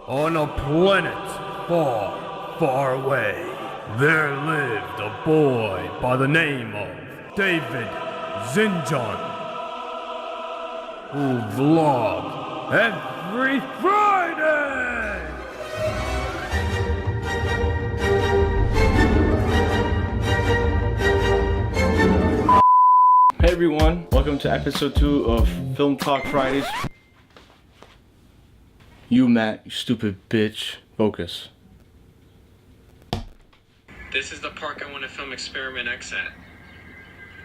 On a planet far, far away, there lived a boy by the name of David Zinjon, who vlogged every Friday! Hey everyone, welcome to episode 2 of Film Talk Fridays. You, Matt, you stupid bitch. Focus. This is the park I want to film Experiment X at.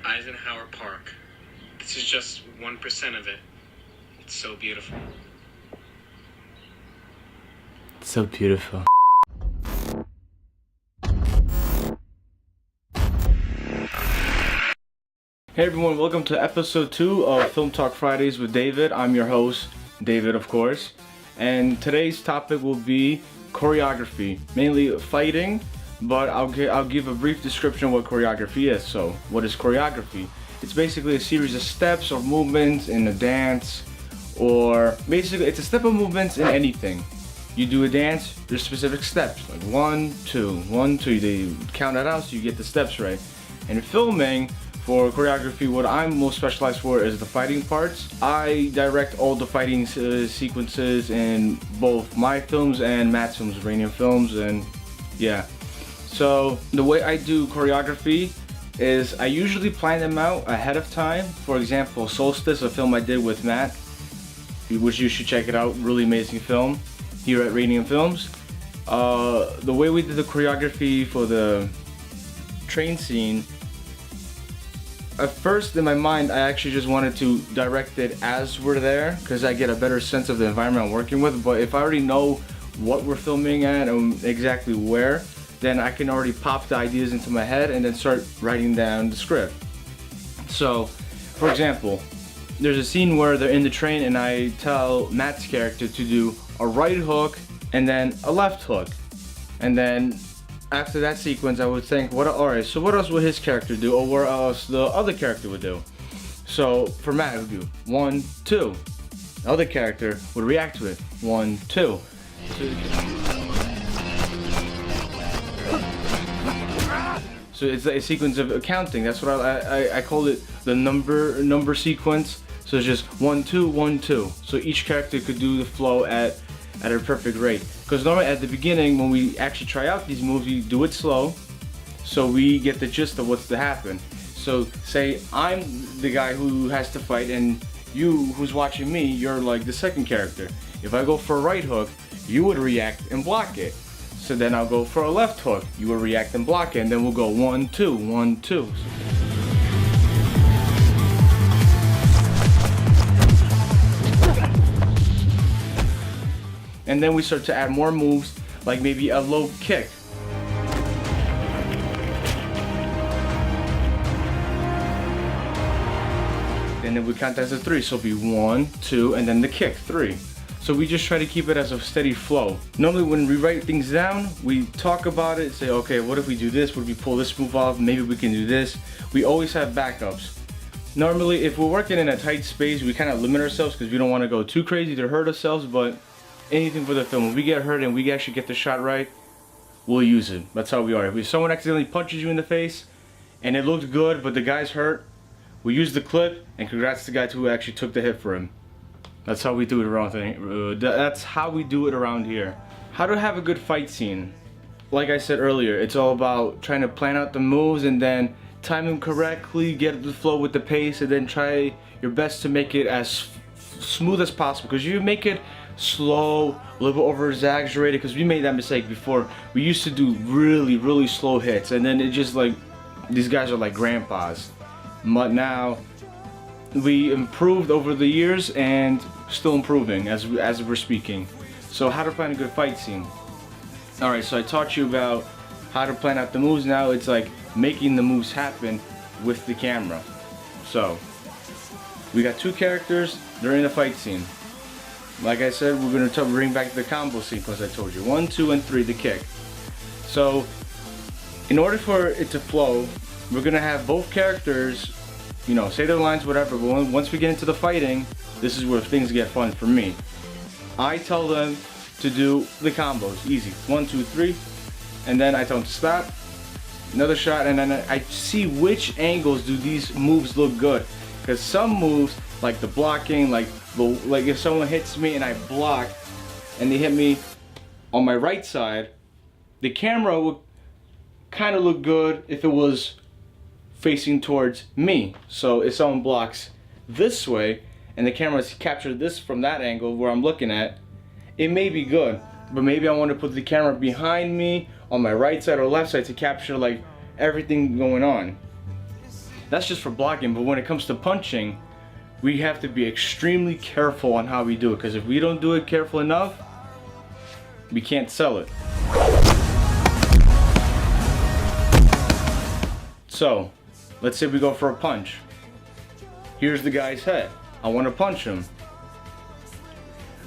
Eisenhower Park. This is just 1% of it. It's so beautiful. It's so beautiful. Hey everyone, welcome to episode 2 of Film Talk Fridays with David. I'm your host, David, of course. And today's topic will be choreography, mainly fighting, but I'll give a brief description of what choreography is. So, what is choreography? It's basically a series of steps or movements in a dance, or basically it's a step of movements in anything. You do a dance, there's specific steps, like 1, 2, 1, 2, they count it out so you get the steps right. And filming, for choreography, what I'm most specialized for is the fighting parts. I direct all the fighting sequences in both my films and Matt's films, Iranian films, and yeah. So the way I do choreography is I usually plan them out ahead of time. For example, Solstice, a film I did with Matt, which you should check it out, really amazing film here at Iranian Films. The way we did the choreography for the train scene, at first in my mind I actually just wanted to direct it as we're there because I get a better sense of the environment I'm working with. But if I already know what we're filming at and exactly where, then I can already pop the ideas into my head and then start writing down the script. So for example, there's a scene where they're in the train and I tell Matt's character to do a right hook and then a left hook, and then after that sequence I would think, alright, so what else would his character do, or what else the other character would do? So for Matt it would do 1, 2. The other character would react to it. 1, 2. So it's a sequence of counting. That's what I call it, the number sequence. So it's just 1, 2, 1, 2. So each character could do the flow at a perfect rate. Because normally at the beginning, when we actually try out these moves, we do it slow, so we get the gist of what's to happen. So say I'm the guy who has to fight, and you who's watching me, you're like the second character. If I go for a right hook, you would react and block it. So then I'll go for a left hook, you will react and block it, and then we'll go 1, 2, 1, 2. And then we start to add more moves, like maybe a low kick. And then we count as a 3, so it'll be 1, 2, and then the kick, 3. So we just try to keep it as a steady flow. Normally when we write things down, we talk about it, say, okay, what if we do this? What if we pull this move off? Maybe we can do this. We always have backups. Normally, if we're working in a tight space, we kind of limit ourselves because we don't want to go too crazy to hurt ourselves, but anything for the film. When we get hurt and we actually get the shot right, we'll use it. That's how we are. If someone accidentally punches you in the face and it looked good but the guy's hurt, we use the clip and congrats to the guy who actually took the hit for him. That's how we do it around that's how we do it around here. How to have a good fight scene? Like I said earlier, it's all about trying to plan out the moves and then time them correctly, get the flow with the pace, and then try your best to make it as smooth as possible. Because you make it slow, a little bit over exaggerated, because we made that mistake before. We used to do really slow hits, and then it just like, these guys are like grandpas. But now we improved over the years and still improving as we're speaking. So how to plan a good fight scene? Alright, so I taught you about how to plan out the moves. Now it's like making the moves happen with the camera. So we got 2 characters, they're in a fight scene. Like I said, we're going to bring back the combo sequence I told you. 1, 2, and 3, the kick. So, in order for it to flow, we're going to have both characters, you know, say their lines, whatever, but once we get into the fighting, this is where things get fun for me. I tell them to do the combos. Easy. 1, 2, 3. And then I tell him to stop. Another shot, and then I see which angles do these moves look good. Because some moves, like the blocking, like if someone hits me and I block, and they hit me on my right side, the camera would kind of look good if it was facing towards me. So if someone blocks this way, and the camera's captured this from that angle where I'm looking at, it may be good. But maybe I want to put the camera behind me on my right side or left side to capture like everything going on. That's just for blocking, but when it comes to punching, we have to be extremely careful on how we do it, because if we don't do it careful enough, we can't sell it. So, let's say we go for a punch. Here's the guy's head. I want to punch him.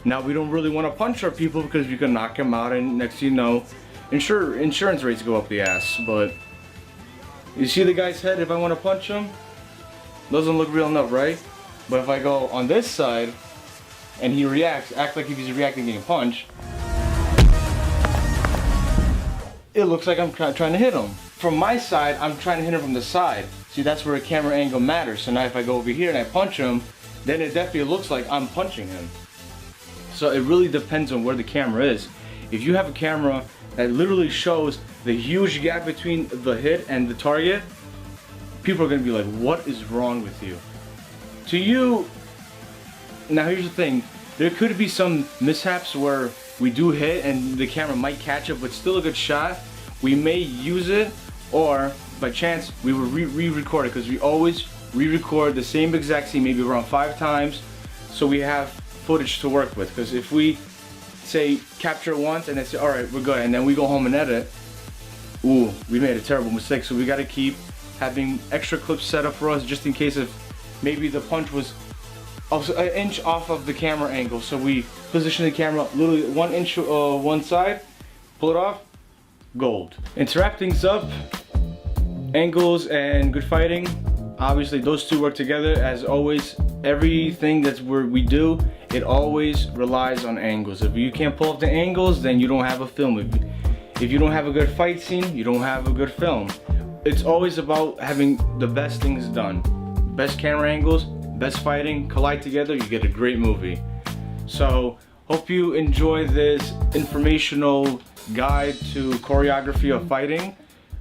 Now we don't really want to punch our people because you can knock him out, and next thing you know, insurance rates go up the ass. But you see the guy's head, if I want to punch him, doesn't look real enough, right? But if I go on this side and he reacts, act like if he's reacting getting punched, it looks like I'm trying to hit him. From my side, I'm trying to hit him from the side. See, that's where a camera angle matters. So now if I go over here and I punch him, then it definitely looks like I'm punching him. So it really depends on where the camera is. If you have a camera that literally shows the huge gap between the hit and the target, people are gonna be like, what is wrong with you? To you, now here's the thing, there could be some mishaps where we do hit and the camera might catch it, but still a good shot. We may use it, or by chance, we will re-record it, because we always re-record the same exact scene, maybe around 5 times, so we have footage to work with. Because if we say capture it once and then say, alright, we're good, and then we go home and edit, ooh, we made a terrible mistake. So we gotta keep having extra clips set up for us, just in case if maybe the punch was also an inch off of the camera angle. So we position the camera literally 1 inch one side, pull it off, gold. And to wrap things up, angles and good fighting, obviously those two work together. As always, everything that's where we do, it always relies on angles. If you can't pull off the angles, then you don't have a film. If you don't have a good fight scene, you don't have a good film. It's always about having the best things done. Best camera angles, best fighting, collide together, you get a great movie. So, hope you enjoy this informational guide to choreography of fighting.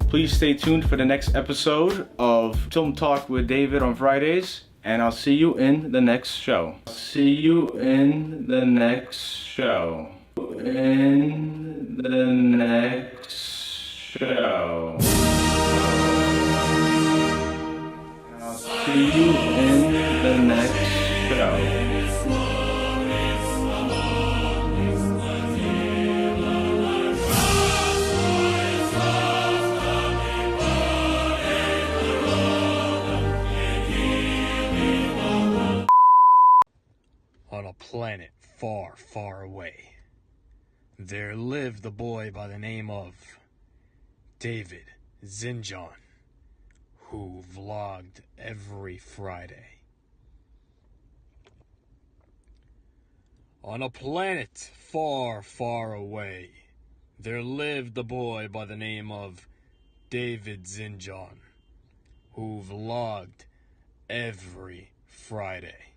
Please stay tuned for the next episode of Film Talk with David on Fridays, and I'll see you in the next show. See you in the next show. In the next show. I'll see you in the next show. On a planet far, far away, there lived a boy by the name of David Zinjon, who vlogged every Friday. On a planet far, far away, there lived a boy by the name of David Zinjon, who vlogged every Friday.